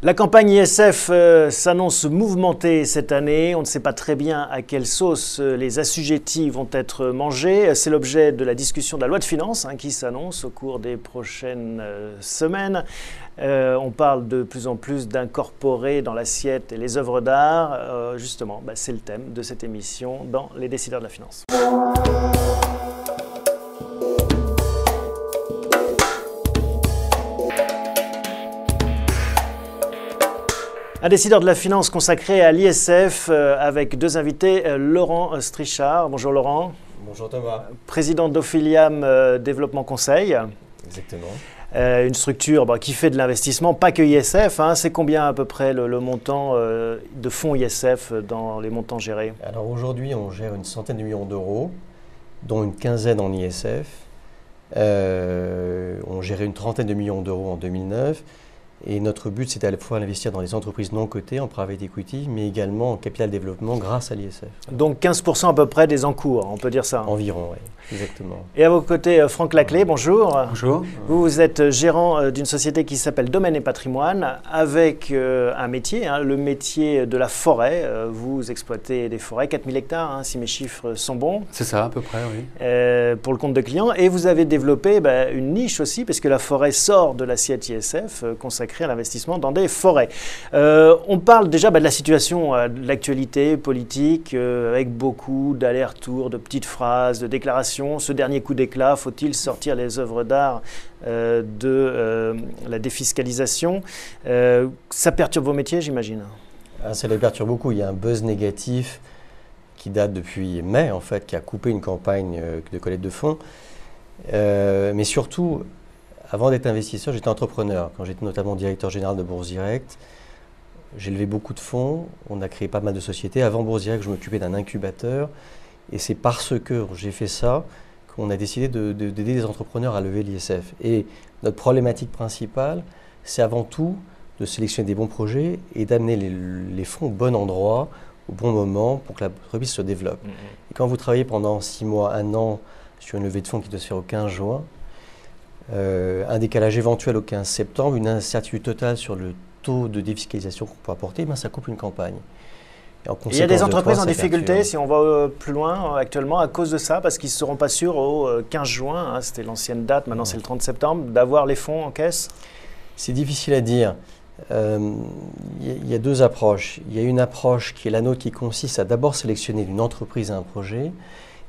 La campagne ISF s'annonce mouvementée cette année. On ne sait pas très bien à quelle sauce les assujettis vont être mangés. C'est l'objet de la discussion de la loi de finances qui s'annonce au cours des prochaines semaines. On parle de plus en plus d'incorporer dans l'assiette les œuvres d'art. Justement, c'est le thème de cette émission dans Les décideurs de la finance. Un décideur de la finance consacré à l'ISF avec deux invités, Laurent Strichard. Bonjour Laurent. Bonjour Thomas. Président d'Ophiliam Développement Conseil. Exactement. Une structure qui fait de l'investissement, pas que ISF. C'est combien à peu près le montant de fonds ISF dans les montants gérés? Alors aujourd'hui, on gère une centaine de millions d'euros, dont une quinzaine en ISF. On gérait une trentaine de millions d'euros en 2009. Et notre but, c'était à la fois d'investir dans les entreprises non cotées, en private equity, mais également en capital développement grâce à l'ISF. Donc 15% à peu près des encours, on peut dire ça. Environ, oui, exactement. Et à vos côtés, Franck Laclé, bonjour. Bonjour. Vous êtes gérant d'une société qui s'appelle Domaine et Patrimoine, avec un métier, le métier de la forêt. Vous exploitez des forêts, 4000 hectares, si mes chiffres sont bons. C'est ça, à peu près, oui. Pour le compte de clients. Et vous avez développé une niche aussi, parce que la forêt sort de l'assiette ISF, consacrée à l'investissement dans des forêts. On parle déjà de la situation, de l'actualité politique, avec beaucoup d'allers-retours, de petites phrases, de déclarations. Ce dernier coup d'éclat, faut-il sortir les œuvres d'art de la défiscalisation? Ça perturbe vos métiers, j'imagine? Ça les perturbe beaucoup. Il y a un buzz négatif qui date depuis mai, en fait, qui a coupé une campagne de collecte de fonds. Mais surtout, avant d'être investisseur, j'étais entrepreneur. Quand j'étais notamment directeur général de Bourse Direct, j'ai levé beaucoup de fonds. On a créé pas mal de sociétés. Avant Bourse Direct, je m'occupais d'un incubateur. Et c'est parce que j'ai fait ça qu'on a décidé d'aider les entrepreneurs à lever l'ISF. Et notre problématique principale, c'est avant tout de sélectionner des bons projets et d'amener les fonds au bon endroit, au bon moment, pour que l'entreprise se développe. Et quand vous travaillez pendant 6 mois, 1 an, sur une levée de fonds qui doit se faire au 15 juin, un décalage éventuel au 15 septembre, une incertitude totale sur le taux de défiscalisation qu'on peut apporter, ça coupe une campagne. Il y a des entreprises en difficulté, si on va plus loin actuellement, à cause de ça, parce qu'ils ne seront pas sûrs au 15 juin, c'était l'ancienne date, maintenant c'est le 30 septembre, d'avoir les fonds en caisse? C'est difficile à dire. Il y a deux approches. Il y a une approche qui est la nôtre, qui consiste à d'abord sélectionner une entreprise à un projet,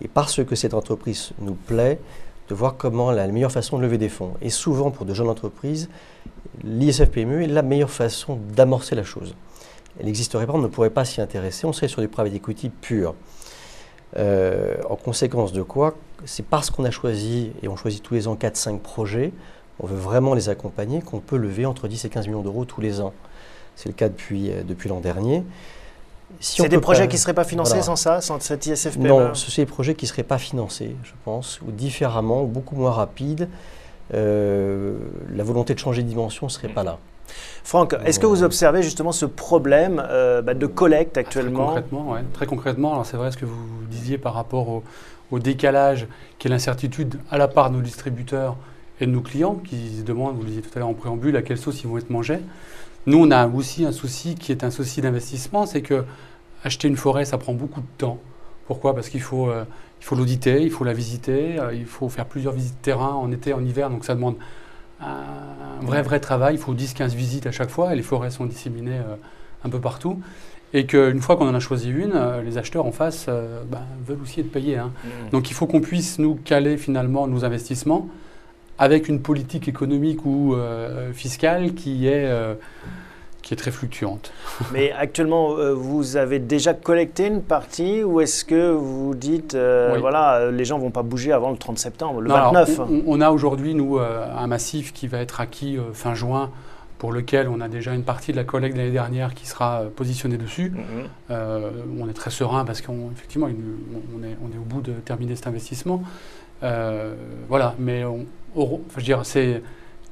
et parce que cette entreprise nous plaît, de voir comment la meilleure façon de lever des fonds. Et souvent, pour de jeunes entreprises, l'ISF-PME est la meilleure façon d'amorcer la chose. Elle n'existerait pas, on ne pourrait pas s'y intéresser, on serait sur du private equity pur. En conséquence de quoi, c'est parce qu'on a choisi, et on choisit tous les ans 4-5 projets, on veut vraiment les accompagner, qu'on peut lever entre 10 et 15 millions d'euros tous les ans. C'est le cas depuis l'an dernier. C'est des projets qui ne seraient pas financés sans ça, sans cette ISF-PME? Non, ce sont des projets qui ne seraient pas financés, je pense, ou différemment, beaucoup moins rapides. La volonté de changer de dimension ne serait pas là. Franck, est-ce que vous observez justement ce problème de collecte actuellement? Très concrètement, alors c'est vrai ce que vous disiez par rapport au décalage, qui est l'incertitude à la part de nos distributeurs et de nos clients, qui se demandent, vous le disiez tout à l'heure en préambule, à quelle sauce ils vont être mangés. Nous, on a aussi un souci qui est un souci d'investissement, c'est que acheter une forêt, ça prend beaucoup de temps. Pourquoi? Parce qu'il faut l'auditer, il faut la visiter, il faut faire plusieurs visites terrain en été, en hiver, donc ça demande un vrai travail. Il faut 10-15 visites à chaque fois et les forêts sont disséminées un peu partout. Et qu'une fois qu'on en a choisi une, les acheteurs en face veulent aussi être payés. Donc il faut qu'on puisse nous caler finalement nos investissements avec une politique économique ou fiscale qui est très fluctuante. Mais actuellement, vous avez déjà collecté une partie ou est-ce que vous dites, oui. Voilà, les gens ne vont pas bouger avant le 30 septembre, le 29? Alors, on a aujourd'hui, nous, un massif qui va être acquis fin juin, pour lequel on a déjà une partie de la collecte de l'année dernière qui sera positionnée dessus. On est très serein parce qu'effectivement, on est au bout de terminer cet investissement. Voilà, mais c'est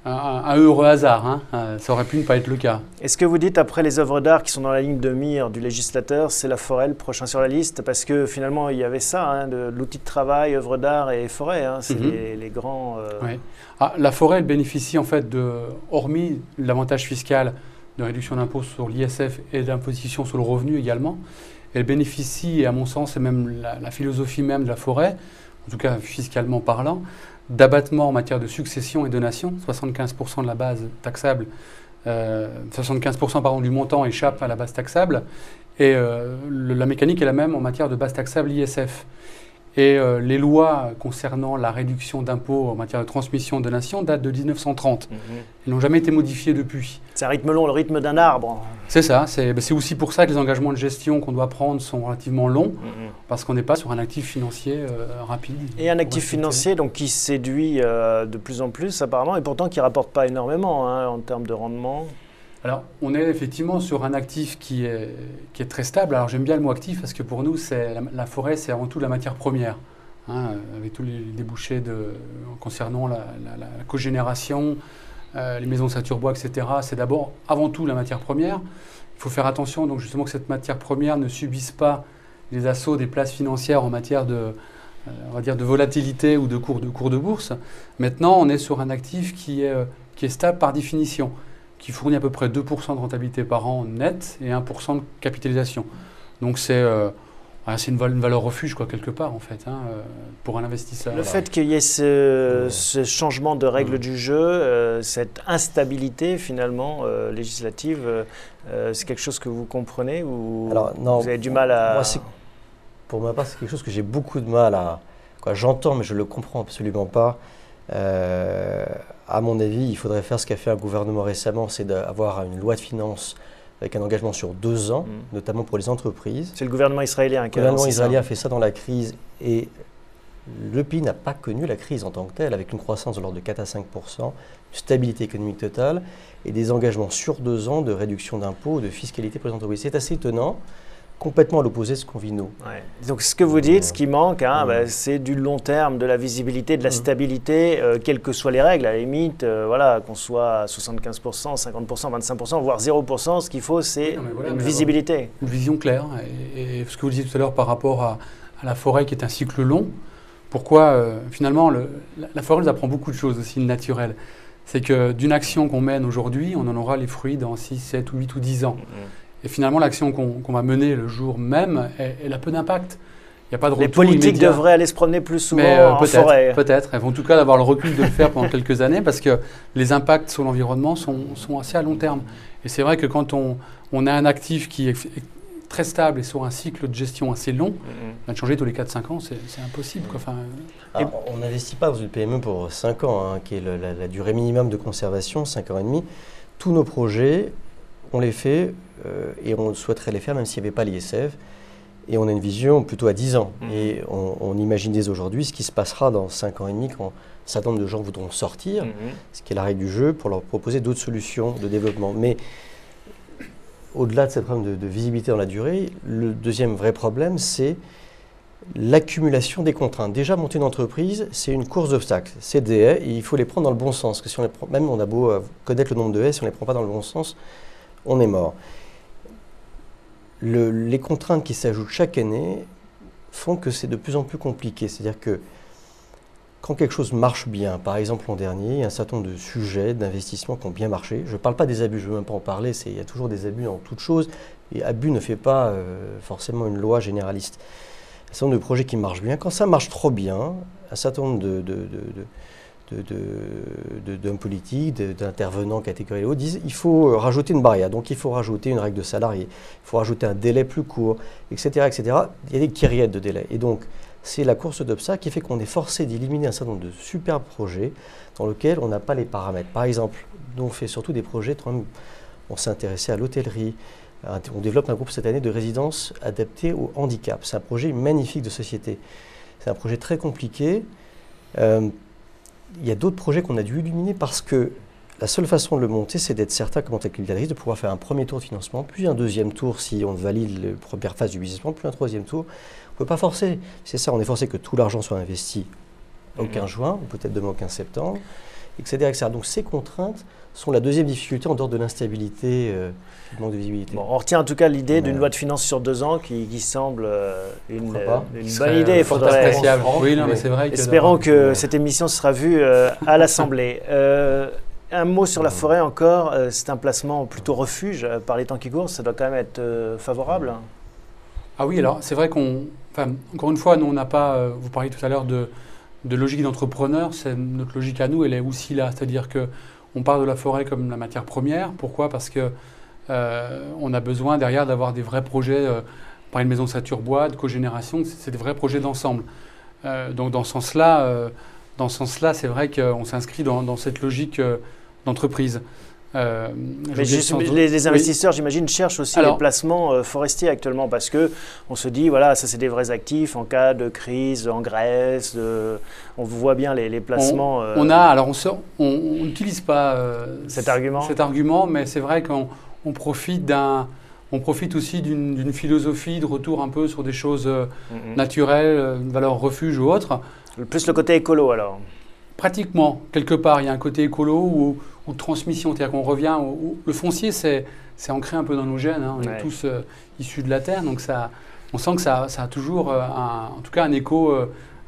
un heureux hasard, ça aurait pu ne pas être le cas. Est-ce que vous dites, après les œuvres d'art qui sont dans la ligne de mire du législateur, c'est la forêt le prochain sur la liste? Parce que finalement, il y avait ça, de l'outil de travail, œuvres d'art et forêt, c'est les grands... Oui. La forêt, elle bénéficie en fait hormis l'avantage fiscal de réduction d'impôt sur l'ISF et d'imposition sur le revenu également. Elle bénéficie, et à mon sens, c'est même la philosophie même de la forêt, en tout cas fiscalement parlant, d'abattement en matière de succession et donation. 75% de la base taxable, 75% pardon, du montant échappe à la base taxable. Et la mécanique est la même en matière de base taxable ISF. Et les lois concernant la réduction d'impôts en matière de transmission de donation datent de 1930. Elles n'ont jamais été modifiées depuis. C'est un rythme long, le rythme d'un arbre. C'est ça. C'est aussi pour ça que les engagements de gestion qu'on doit prendre sont relativement longs, parce qu'on n'est pas sur un actif financier rapide. Et un actif financier donc, qui séduit de plus en plus apparemment, et pourtant qui ne rapporte pas énormément hein, en termes de rendement. Alors, on est effectivement sur un actif qui est très stable. Alors, j'aime bien le mot actif parce que pour nous, la forêt, c'est avant tout la matière première, hein, avec tous les débouchés concernant la cogénération, les maisons Saturbois, etc. C'est d'abord, avant tout, la matière première. Il faut faire attention, donc justement, que cette matière première ne subisse pas les assauts des places financières en matière on va dire de volatilité ou de cours de bourse. Maintenant, on est sur un actif qui est stable par définition, qui fournit à peu près 2% de rentabilité par an net et 1% de capitalisation. Donc c'est une valeur refuge quoi, quelque part en fait, hein, pour un investisseur. Le fait qu'il y ait ce changement de règles du jeu, cette instabilité finalement législative, c'est quelque chose que vous comprenez ou non, vous avez du mal à... Moi, pour ma part, c'est quelque chose que j'ai beaucoup de mal à... J'entends, mais je ne le comprends absolument pas. À mon avis, il faudrait faire ce qu'a fait un gouvernement récemment, c'est d'avoir une loi de finances avec un engagement sur 2 ans, notamment pour les entreprises. C'est le gouvernement israélien qui a lancé ça. Le gouvernement israélien a fait ça dans la crise et le pays n'a pas connu la crise en tant que telle, avec une croissance de l'ordre de 4 à 5%, une stabilité économique totale et des engagements sur 2 ans de réduction d'impôts, de fiscalité pour les entreprises. C'est assez étonnant. Complètement à l'opposé de ce qu'on vit nous. Ouais. Donc ce que vous dites, ce qui manque, hein, c'est du long terme, de la visibilité, de la stabilité, quelles que soient les règles, à la limite, voilà, qu'on soit à 75%, 50%, 25%, voire 0%, ce qu'il faut, c'est une visibilité. Une vision claire. Et ce que vous disiez tout à l'heure par rapport à la forêt qui est un cycle long, pourquoi finalement la forêt nous apprend beaucoup de choses aussi, le naturel. C'est que d'une action qu'on mène aujourd'hui, on en aura les fruits dans 6, 7, 8 ou 10 ans. Et finalement, l'action qu'on va mener le jour même, elle a peu d'impact. Il n'y a pas de retour Les politiques immédiat. devraient aller se promener plus souvent en forêt. Peut-être. Elles vont en tout cas avoir le recul de le faire pendant quelques années parce que les impacts sur l'environnement sont assez à long terme. Et c'est vrai que quand on a un actif qui est très stable et sur un cycle de gestion assez long, de changer tous les 4-5 ans, c'est impossible. Quoi. Enfin, on n'investit pas dans une PME pour 5 ans, hein, qui est la durée minimum de conservation, 5 ans et demi. Tous nos projets, on les fait et on souhaiterait les faire même s'il n'y avait pas l'ISF. Et on a une vision plutôt à 10 ans. Et on imagine dès aujourd'hui ce qui se passera dans 5 ans et demi quand un certain nombre de gens voudront sortir, ce qui est la règle du jeu, pour leur proposer d'autres solutions de développement. Mais au-delà de ce problème de visibilité dans la durée, le deuxième vrai problème, c'est l'accumulation des contraintes. Déjà, monter une entreprise, c'est une course d'obstacles. C'est des haies et il faut les prendre dans le bon sens. Parce que si on les prend, même on a beau connaître le nombre de haies, si on ne les prend pas dans le bon sens, on est mort. Les contraintes qui s'ajoutent chaque année font que c'est de plus en plus compliqué. C'est-à-dire que quand quelque chose marche bien, par exemple l'an dernier, il y a un certain nombre de sujets, d'investissements qui ont bien marché. Je ne parle pas des abus, je ne veux même pas en parler, il y a toujours des abus dans toute chose. Et abus ne fait pas forcément une loi généraliste. Un certain nombre de projets qui marchent bien. Quand ça marche trop bien, un certain nombre d'hommes politiques, d'intervenants catégorie haute, disent il faut rajouter une barrière. Donc il faut rajouter une règle de salarié, il faut rajouter un délai plus court, etc. etc. Il y a des kyrielles de délais. Et donc c'est la course d'obstacles qui fait qu'on est forcé d'éliminer un certain nombre de superbes projets dans lesquels on n'a pas les paramètres. Par exemple, nous on fait surtout des projets, on s'est intéressé à l'hôtellerie, on développe un groupe cette année de résidences adaptées au handicap. C'est un projet magnifique de société. C'est un projet très compliqué. Il y a d'autres projets qu'on a dû éliminer parce que la seule façon de le monter, c'est d'être certain, comme capitaliste, de pouvoir faire un premier tour de financement, puis un deuxième tour si on valide la première phase du business plan, puis un troisième tour. On ne peut pas forcer. C'est ça, on est forcé que tout l'argent soit investi au 15 juin, ou peut-être demain au 15 septembre, etc., etc. Donc ces contraintes sont la deuxième difficulté en dehors de l'instabilité, du manque de visibilité. Bon, on retient en tout cas l'idée d'une loi de finances sur 2 ans qui semble une bonne idée. Appréciable. Oui, non, mais c'est vrai. Espérons que cette émission sera vue à l'Assemblée. Un mot sur la forêt encore, c'est un placement plutôt refuge par les temps qui courent, ça doit quand même être favorable. Ah oui, alors c'est vrai encore une fois, nous on n'a pas, vous parliez tout à l'heure de logique d'entrepreneur, notre logique à nous, elle est aussi là, c'est-à-dire qu'on parle de la forêt comme la matière première. Pourquoi? Parce que on a besoin derrière d'avoir des vrais projets, par une maison de Saturbois, de cogénération, c'est des vrais projets d'ensemble. Donc dans ce sens-là, c'est vrai qu'on s'inscrit dans cette logique d'entreprise. Mais les investisseurs, j'imagine, cherchent aussi les placements forestiers actuellement parce qu'on se dit, voilà, ça c'est des vrais actifs en cas de crise en Grèce. On voit bien les placements. On n'utilise pas cet argument, mais c'est vrai qu'on profite aussi d'une philosophie de retour un peu sur des choses naturelles, une valeur refuge ou autre. Plus le côté écolo alors. Pratiquement, quelque part, il y a un côté écolo ou de transmission. C'est-à-dire qu'on revient le foncier, c'est ancré un peu dans nos gènes. On est tous issus de la terre, donc on sent que ça a toujours, en tout cas, un écho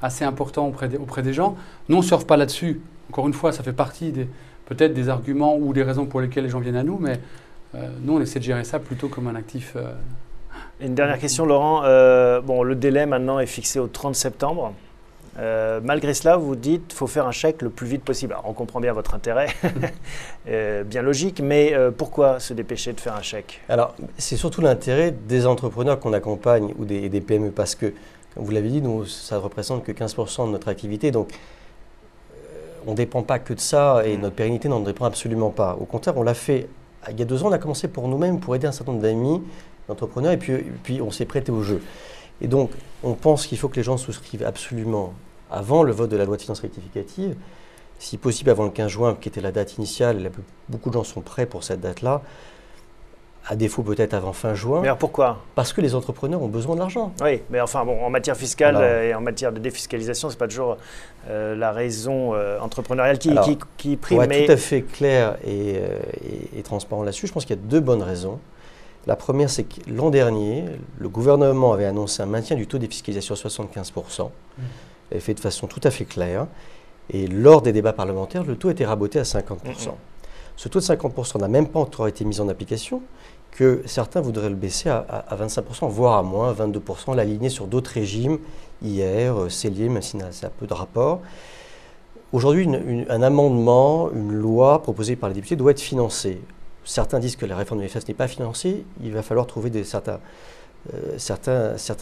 assez important auprès des gens. Nous, on ne surfe pas là-dessus. Encore une fois, ça fait partie peut-être des arguments ou des raisons pour lesquelles les gens viennent à nous, mais nous, on essaie de gérer ça plutôt comme un actif. Une dernière question, Laurent. Le délai maintenant est fixé au 30 septembre. Malgré cela, vous dites qu'il faut faire un chèque le plus vite possible. Alors, on comprend bien votre intérêt, bien logique, mais pourquoi se dépêcher de faire un chèque? Alors, c'est surtout l'intérêt des entrepreneurs qu'on accompagne ou des PME, parce que, comme vous l'avez dit, nous, ça ne représente que 15% de notre activité, donc on ne dépend pas que de ça et notre pérennité n'en dépend absolument pas. Au contraire, on l'a fait, il y a 2 ans, on a commencé pour nous-mêmes, pour aider un certain nombre d'amis, d'entrepreneurs, et puis on s'est prêté au jeu. Et donc, on pense qu'il faut que les gens souscrivent absolument avant le vote de la loi de finances rectificative, si possible avant le 15 juin, qui était la date initiale. Beaucoup de gens sont prêts pour cette date-là, à défaut peut-être avant fin juin. Mais alors pourquoi? Parce que les entrepreneurs ont besoin de l'argent. Oui, mais enfin, en matière fiscale et en matière de défiscalisation, ce n'est pas toujours la raison entrepreneuriale qui prime. Pour être tout à fait clair et transparent là-dessus, je pense qu'il y a 2 bonnes raisons. La première, c'est que l'an dernier, le gouvernement avait annoncé un maintien du taux de défiscalisation à 75%. Il avait fait de façon tout à fait claire. Et lors des débats parlementaires, le taux était raboté à 50%. Ce taux de 50% n'a même pas encore été mis en application, que certains voudraient le baisser à 25%, voire à moins, 22%, l'aligner sur d'autres régimes, IR, CELIer, même si ça a peu de rapport. Aujourd'hui, un amendement, une loi proposée par les députés doit être financée. Certains disent que la réforme de l'EFS n'est pas financée, il va falloir trouver certains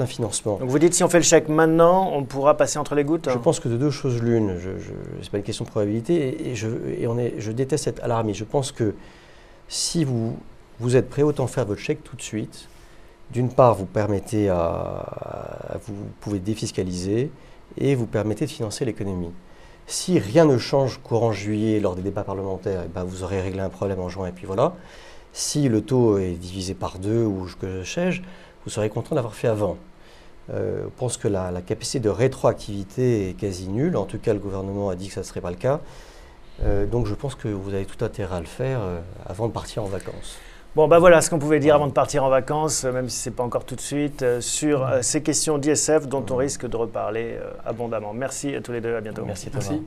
financements. Donc vous dites si on fait le chèque maintenant, on pourra passer entre les gouttes? Je pense que de 2 choses l'une, ce n'est pas une question de probabilité, je déteste être alarmiste. Je pense que si vous êtes prêt, autant faire votre chèque tout de suite. D'une part, vous pouvez défiscaliser et vous permettez de financer l'économie. Si rien ne change courant juillet lors des débats parlementaires, vous aurez réglé un problème en juin et puis voilà. Si le taux est divisé par 2 ou que sais-je, vous serez content d'avoir fait avant. Je pense que la capacité de rétroactivité est quasi nulle. En tout cas, le gouvernement a dit que ça ne serait pas le cas. Donc je pense que vous avez tout intérêt à le faire avant de partir en vacances. Bon, voilà ce qu'on pouvait dire avant de partir en vacances, même si ce n'est pas encore tout de suite, sur ces questions d'ISF dont on risque de reparler abondamment. Merci à tous les deux, à bientôt. Merci Thomas. Merci.